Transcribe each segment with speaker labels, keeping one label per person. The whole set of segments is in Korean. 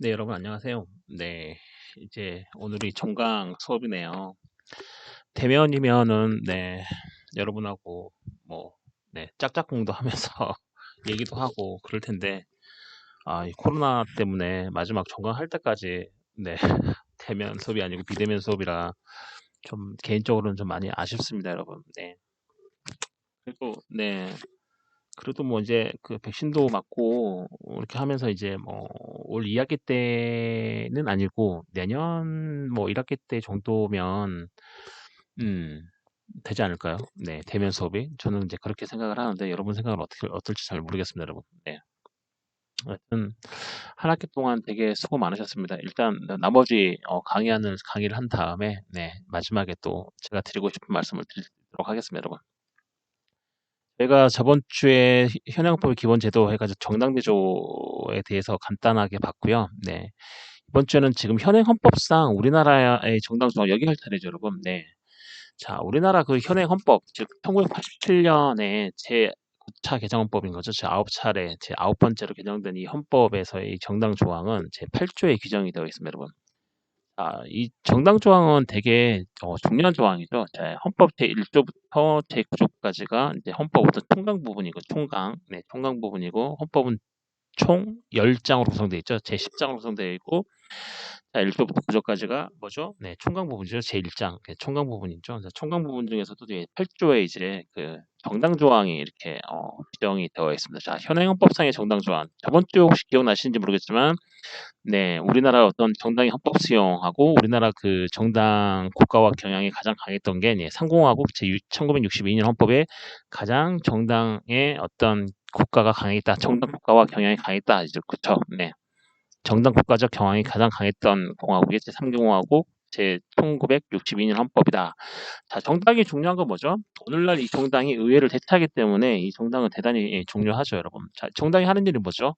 Speaker 1: 네, 여러분 안녕하세요. 네, 이제 오늘이 종강 수업이네요. 대면이면은 네, 여러분하고 뭐 짝짝꿍도 하면서 얘기도 하고 그럴 텐데 이 코로나 때문에 마지막 종강할 때까지 네, 대면 수업이 아니고 비대면 수업이라 좀 개인적으로는 좀 많이 아쉽습니다, 여러분. 네. 그래도 뭐 이제 그 백신도 맞고 이렇게 하면서 이제 뭐 올 2학기 때는 아니고 내년 뭐 1학기 때 정도면 음 되지 않을까요? 네, 대면 수업이. 저는 이제 그렇게 생각을 하는데 여러분 생각은 어떨지 잘 모르겠습니다, 여러분. 네. 하여튼 한 학기 동안 되게 수고 많으셨습니다. 일단 나머지 강의를 한 다음에 네, 마지막에 또 제가 드리고 싶은 말씀을 드리도록 하겠습니다, 여러분. 제가 저번 주에 현행법의 기본 제도 해가지고 정당대조에 대해서 간단하게 봤고요. 네. 이번 주에는 지금 현행 헌법상 우리나라의 정당 조항 여기 할 차례죠, 여러분. 네. 자, 우리나라 그 현행 헌법, 즉 1987년에 제 9차 개정헌법인 거죠. 제 9차례, 제 9번째로 개정된 이 헌법에서의 정당 조항은 제 8조에 규정이 되어 있습니다, 여러분. 이 정당 조항은 되게 중요한 조항이죠. 자, 헌법 제1조부터 제9조까지가 이제 헌법 어떤 총강 부분이고 네, 총강 부분이고 헌법은 총 10장으로 구성되어 있죠. 제10장으로 구성되어 있고 자, 1조부터 9조까지가 뭐죠? 네, 총강 부분이죠. 제1장. 총강 부분이죠. 총강 부분 중에서도 8조에 이제 그 정당 조항이 이렇게 규정이 되어 있습니다. 자, 현행 헌법상의 정당 조항. 저번 주 혹시 기억나시는지 모르겠지만 네, 우리나라 어떤 정당의 헌법 수용하고 우리나라 그 정당 국가와 경향이 가장 강했던 게 상공화국 제 1962년 헌법에 가장 정당의 어떤 국가가 강했다. 정당 국가와 경향이 강했다. 이제 그쵸? 네. 정당 국가적 경향이 가장 강했던 공화국이 제3공화국 제 1962년 헌법이다. 자, 정당이 중요한 건 뭐죠? 오늘날 이 정당이 의회를 대체하기 때문에 이 정당은 대단히 중요하죠, 여러분. 자, 정당이 하는 일이 뭐죠?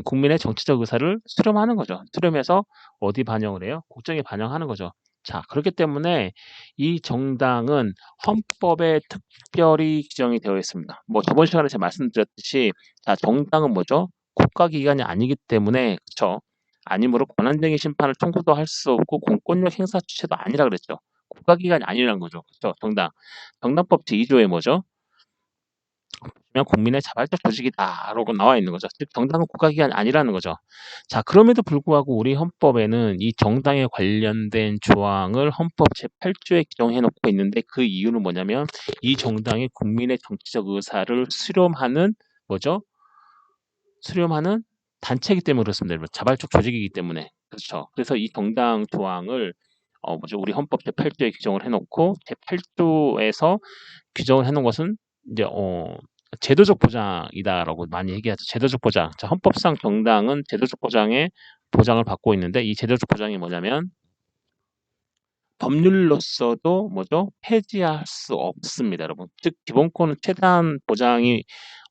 Speaker 1: 국민의 정치적 의사를 수렴하는 거죠. 수렴해서 어디 반영을 해요? 국정에 반영하는 거죠. 자, 그렇기 때문에 이 정당은 헌법에 특별히 규정이 되어 있습니다. 뭐 저번 시간에 제가 말씀드렸듯이 자, 정당은 뭐죠? 국가기관이 아니기 때문에 그쵸? 아니므로 권한쟁의 심판을 청구도 할 수 없고 공권력 행사 주체도 아니라 그랬죠. 국가기관이 아니라는 거죠. 그쵸? 정당. 정당법 제2조에 뭐죠? 면 국민의 자발적 조직이다라고 나와 있는 거죠. 즉 정당은 국가기관이 아니라는 거죠. 자, 그럼에도 불구하고 우리 헌법에는 이 정당에 관련된 조항을 헌법 제8조에 규정해 놓고 있는데 그 이유는 뭐냐면 이 정당이 국민의 정치적 의사를 수렴하는 뭐죠? 수렴하는 단체이기 때문에 그렇습니다. 여러분. 자발적 조직이기 때문에. 그렇죠. 그래서 이 정당 조항을 우리 헌법 제8조에 규정을 해 놓고 제8조에서 규정을 해 놓은 것은 이제 제도적 보장이다라고 많이 얘기하죠. 제도적 보장. 자, 헌법상 정당은 제도적 보장의 보장을 받고 있는데 이 제도적 보장이 뭐냐면 법률로서도 뭐죠? 폐지할 수 없습니다, 여러분. 즉 기본권은 최대한 보장이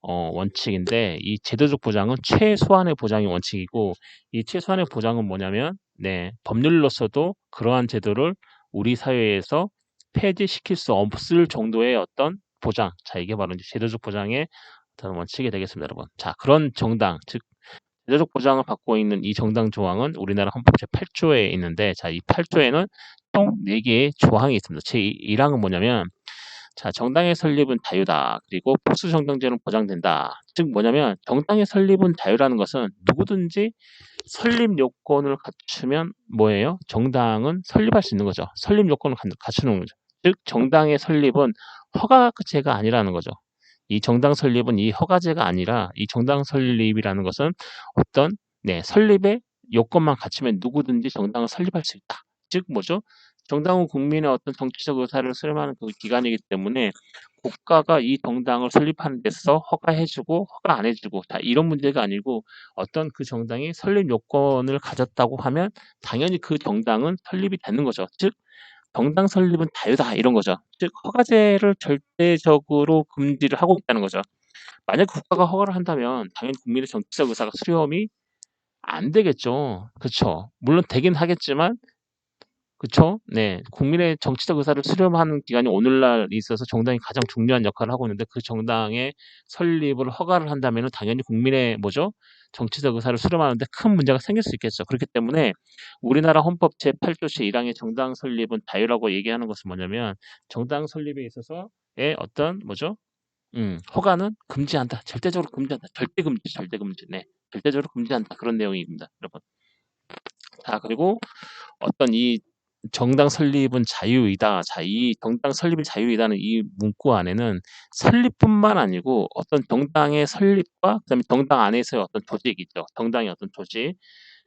Speaker 1: 원칙인데 이 제도적 보장은 최소한의 보장이 원칙이고 이 최소한의 보장은 뭐냐면 네, 법률로서도 그러한 제도를 우리 사회에서 폐지시킬 수 없을 정도의 어떤 보장. 자, 이게 바로 이제 제도적 보장의 어떤 원칙이 되겠습니다, 여러분. 자, 그런 정당, 즉 제도적 보장을 받고 있는 이 정당 조항은 우리나라 헌법 제8조에 있는데 자, 이 8조에는 총 4개의 조항이 있습니다. 제1항은 뭐냐면 자, 정당의 설립은 자유다. 그리고 보수 정당제는 보장된다. 즉 뭐냐면 정당의 설립은 자유라는 것은 누구든지 설립 요건을 갖추면 뭐예요? 정당은 설립할 수 있는 거죠. 설립 요건을 갖추는 거죠. 즉 정당의 설립은 허가제가 아니라는 거죠. 이 정당 설립은 이 허가제가 아니라 이 정당 설립이라는 것은 어떤 설립의 요건만 갖추면 누구든지 정당을 설립할 수 있다. 즉 뭐죠? 정당은 국민의 어떤 정치적 의사를 수렴하는 그 기관이기 때문에 국가가 이 정당을 설립하는 데서 허가해주고 허가 안 해주고 다 이런 문제가 아니고 어떤 그 정당이 설립 요건을 가졌다고 하면 당연히 그 정당은 설립이 되는 거죠. 즉 정당 설립은 자유다 이런 거죠. 즉 허가제를 절대적으로 금지를 하고 있다는 거죠. 만약 국가가 허가를 한다면 당연히 국민의 정치적 의사가 수렴이 안 되겠죠. 그쵸? 물론 되긴 하겠지만 그쵸? 네. 국민의 정치적 의사를 수렴하는 기관이 오늘날 있어서 정당이 가장 중요한 역할을 하고 있는데 그 정당의 설립을 허가를 한다면은 당연히 국민의 뭐죠? 정치적 의사를 수렴하는데 큰 문제가 생길 수 있겠죠. 그렇기 때문에 우리나라 헌법 제8조 제1항의 정당 설립은 자유라고 얘기하는 것은 뭐냐면 정당 설립에 있어서의 어떤 뭐죠? 허가는 금지한다. 절대적으로 금지한다. 절대 금지, 절대 금지. 네. 절대적으로 금지한다. 그런 내용입니다, 여러분. 자, 그리고 어떤 이 정당 설립은 자유이다. 자, 이 정당 설립이 자유이다는 이 문구 안에는 설립뿐만 아니고 어떤 정당의 설립과 그다음에 정당 안에서의 어떤 조직 있죠. 정당의 어떤 조직,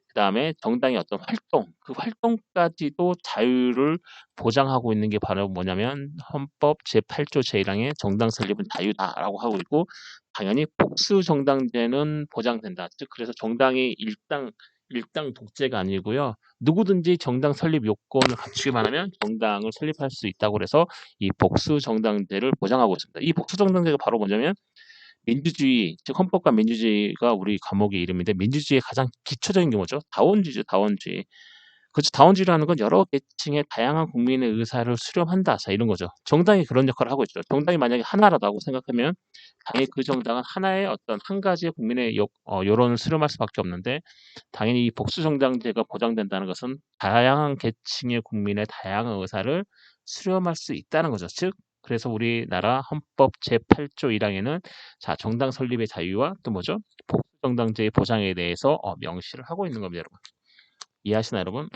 Speaker 1: 그다음에 정당의 어떤 활동, 그 활동까지도 자유를 보장하고 있는 게 바로 뭐냐면 헌법 제8조 제1항의 정당 설립은 자유다라고 하고 있고 당연히 복수 정당제는 보장된다. 즉 그래서 정당이 일당 독재가 아니고요. 누구든지 정당 설립 요건을 갖추기만 하면 정당을 설립할 수 있다고 그래서 이 복수 정당제를 보장하고 있습니다. 이 복수 정당제가 바로 뭐냐면 민주주의, 즉 헌법과 민주주의가 우리 과목의 이름인데 민주주의의 가장 기초적인 게 뭐죠? 다원주의죠, 다원주의. 그렇죠. 다원주의라는 건 여러 계층의 다양한 국민의 의사를 수렴한다. 자, 이런 거죠. 정당이 그런 역할을 하고 있죠. 정당이 만약에 하나라고 생각하면 당연히 그 정당은 하나의 어떤 한 가지의 국민의 여론을 수렴할 수밖에 없는데 당연히 이 복수정당제가 보장된다는 것은 다양한 계층의 국민의 다양한 의사를 수렴할 수 있다는 거죠. 즉 그래서 우리나라 헌법 제8조 1항에는 자 정당 설립의 자유와 또 뭐죠? 복수정당제의 보장에 대해서 명시를 하고 있는 겁니다, 여러분. 이해하시나요, 여러분?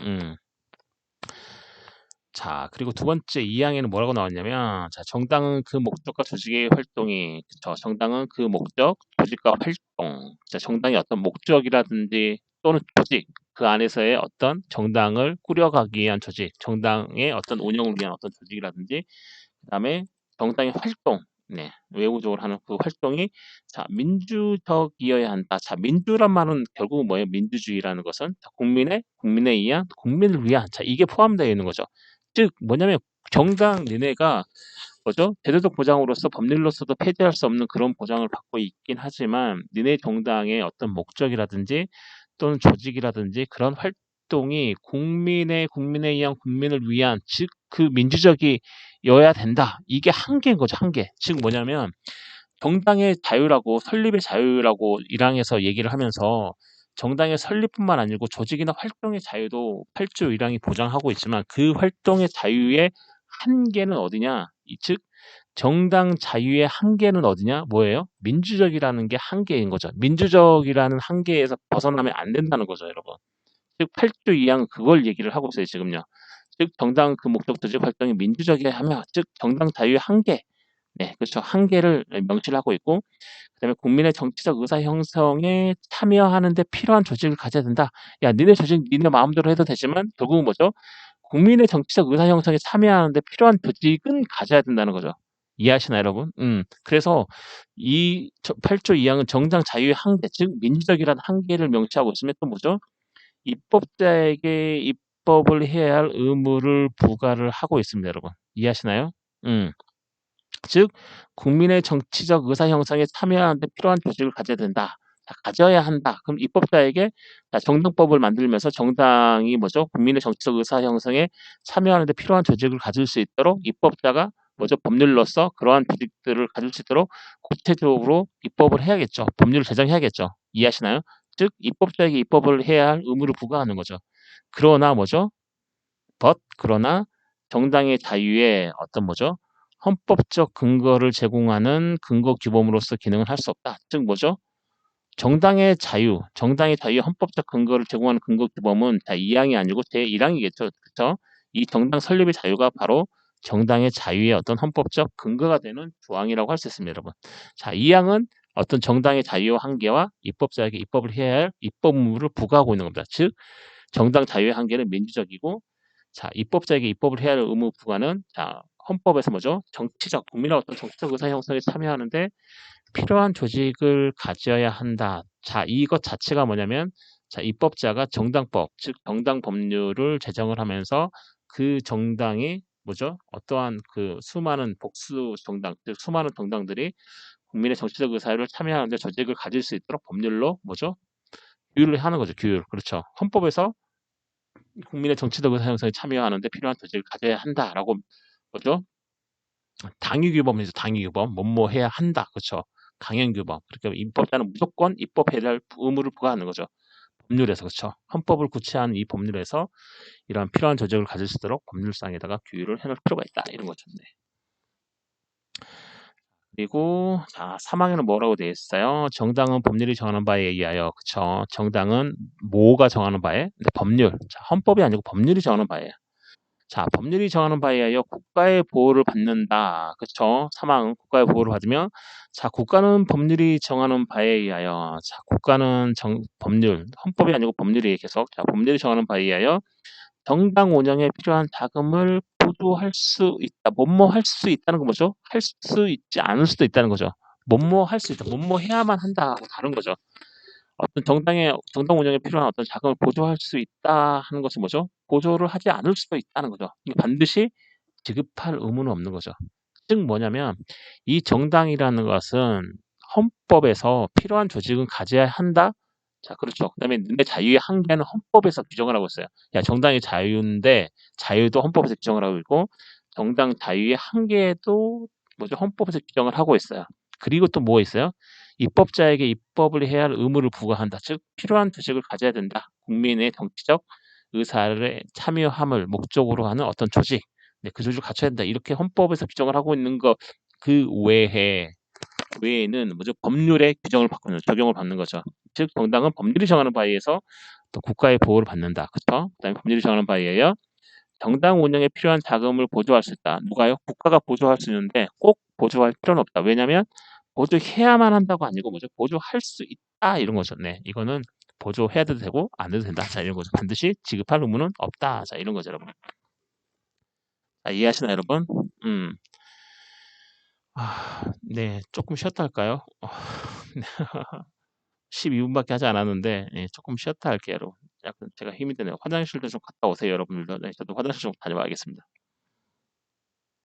Speaker 1: 자, 그리고 두 번째 2항에는 뭐라고 나왔냐면, 자, 정당은 그 목적과 조직의 활동이, 그쵸. 정당은 그 목적, 조직과 활동, 자, 정당의 어떤 목적이라든지 또는 조직, 그 안에서의 어떤 정당을 꾸려가기 위한 조직, 정당의 어떤 운영을 위한 어떤 조직이라든지, 그 다음에 정당의 활동, 네, 외부적으로 하는 그 활동이 자 민주적이어야 한다. 자 민주란 말은 결국은 뭐예요? 민주주의라는 것은 국민에 의한 국민을 위한 자 이게 포함되어 있는 거죠. 즉 뭐냐면 정당 니네가 뭐죠? 제도적 보장으로서 법률로서도 폐지할 수 없는 그런 보장을 받고 있긴 하지만 니네 정당의 어떤 목적이라든지 또는 조직이라든지 그런 활동이 국민에 의한 국민을 위한 즉 그 민주적이어야 된다. 이게 한계인 거죠, 한계. 즉 뭐냐면 정당의 자유라고 설립의 자유라고 1항에서 얘기를 하면서 정당의 설립뿐만 아니고 조직이나 활동의 자유도 8조 1항이 보장하고 있지만 그 활동의 자유의 한계는 어디냐? 즉 정당 자유의 한계는 어디냐? 뭐예요? 민주적이라는 게 한계인 거죠. 민주적이라는 한계에서 벗어나면 안 된다는 거죠, 여러분. 즉 8조 2항은 그걸 얘기를 하고 있어요, 지금요. 즉 정당 그 목적 조직 활동이 민주적이어야 하며 즉 정당 자유의 한계 네, 그렇죠. 한계를 명시를 하고 있고 그다음에 국민의 정치적 의사 형성에 참여하는 데 필요한 조직을 가져야 된다. 야, 니네 조직 니네 마음대로 해도 되지만 결국은 뭐죠? 국민의 정치적 의사 형성에 참여하는 데 필요한 조직은 가져야 된다는 거죠. 이해하시나요, 여러분? 그래서 이 8조 2항은 정당 자유의 한계, 즉 민주적이라는 한계를 명시하고 있으면 또 뭐죠? 입법자에게 입법을 해야 할 의무를 부과를 하고 있습니다, 여러분. 이해하시나요? 음. 즉 국민의 정치적 의사 형성에 참여하는 데 필요한 조직을 가져야 된다. 자, 가져야 한다. 그럼 입법자에게 자, 정당법을 만들면서 정당이 뭐죠? 국민의 정치적 의사 형성에 참여하는 데 필요한 조직을 가질 수 있도록 입법자가 뭐죠? 법률로서 그러한 조직들을 가질 수 있도록 구체적으로 입법을 해야겠죠. 법률을 제정해야겠죠. 이해하시나요? 즉 입법자에게 입법을 해야 할 의무를 부과하는 거죠. 그러나 뭐죠? 그러나 정당의 자유에 어떤 뭐죠? 헌법적 근거를 제공하는 근거 규범으로서 기능을 할 수 없다. 즉 뭐죠? 정당의 자유의 헌법적 근거를 제공하는 근거 규범은 자 2항이 아니고 제1항이겠죠. 그렇죠? 이 정당 설립의 자유가 바로 정당의 자유의 어떤 헌법적 근거가 되는 조항이라고 할 수 있습니다, 여러분. 자, 2항은 어떤 정당의 자유와 한계와 입법자에게 입법을 해야 할 입법 의무를 부과하고 있는 겁니다. 즉 정당 자유의 한계는 민주적이고 자 입법자에게 입법을 해야 할 의무 부과는 자 헌법에서 뭐죠? 국민의 어떤 정치적 의사 형성에 참여하는데 필요한 조직을 가져야 한다. 자 이것 자체가 뭐냐면 자 입법자가 정당법 즉 정당 법률을 제정을 하면서 그 정당이 뭐죠? 어떠한 그 수많은 복수 정당 즉 수많은 정당들이 국민의 정치적 의사를 참여하는데 조직을 가질 수 있도록 법률로 뭐죠? 규율을 하는 거죠. 규율. 그렇죠. 헌법에서 국민의 정치적 의사 형성에 참여하는 데 필요한 조직을 가져야 한다라고 뭐죠? 당위 규범이죠. 당위 규범. 뭐뭐 해야 한다. 그렇죠? 강행규범. 그러니까 입법자는 무조건 입법해야 할 의무를 부과하는 거죠. 법률에서 그렇죠. 헌법을 구체한 이 법률에서 이러한 필요한 조직을 가질 수 있도록 법률상에다가 규율을 해놓을 필요가 있다. 이런 거죠. 네. 그리고 자 3항에는 뭐라고 되어 있어요? 정당은 법률이 정하는 바에 의하여 그쵸? 정당은 뭐가 정하는 바에? 근데 법률. 자, 헌법이 아니고 법률이 정하는 바예요. 자, 법률이 정하는 바에 의하여 국가의 보호를 받는다. 그쵸? 3항은 국가의 보호를 받으며 자, 국가는 법률이 정하는 바에 의하여 자, 국가는 법률, 헌법이 아니고 법률이 계속 자, 법률이 정하는 바에 의하여 정당 운영에 필요한 자금을 보조할 수 있다. 뭐뭐 할 수 있다는 건 뭐죠? 할 수 있지 않을 수도 있다는 거죠. 뭐뭐 할 수 있다. 뭐뭐 해야만 한다하고 다른 거죠. 어떤 정당 운영에 필요한 어떤 자금을 보조할 수 있다 하는 것은 뭐죠? 보조를 하지 않을 수도 있다는 거죠. 이게 반드시 지급할 의무는 없는 거죠. 즉 뭐냐면 이 정당이라는 것은 헌법에서 필요한 조직은 가져야 한다. 자, 그렇죠. 그다음에 내 자유의 한계는 헌법에서 규정을 하고 있어요. 야, 정당의 자유인데 자유도 헌법에서 규정을 하고 있고 정당 자유의 한계도 뭐죠? 헌법에서 규정을 하고 있어요. 그리고 또 뭐 있어요? 입법자에게 입법을 해야 할 의무를 부과한다. 즉 필요한 조직을 가져야 된다. 국민의 정치적 의사를 참여함을 목적으로 하는 어떤 조직. 네, 그 조직을 갖춰야 된다. 이렇게 헌법에서 규정을 하고 있는 것 그 외에는 뭐죠? 법률의 규정을 받고 적용을 받는 거죠. 즉 정당은 법률이 정하는 바에 의해서 또 국가의 보호를 받는다. 그렇죠? 그다음에 법률이 정하는 바에 의하여 정당 운영에 필요한 자금을 보조할 수 있다. 누가요? 국가가 보조할 수 있는데 꼭 보조할 필요는 없다. 왜냐하면 보조해야만 한다고 아니고 뭐죠? 보조할 수 있다 이런 거죠. 네, 이거는 보조해도 되고 안 해도 된다. 자, 이런 거죠. 반드시 지급할 의무는 없다. 자, 이런 거죠, 여러분. 자, 이해하시나요, 여러분? 네, 조금 쉬었다 할까요? 12분밖에 하지 않았는데 예, 조금 쉬었다 할게요, 여러분. 약간 제가 힘이 드네요. 화장실도 좀 갔다 오세요, 여러분들도. 네, 저도 화장실 좀 다녀와야겠습니다.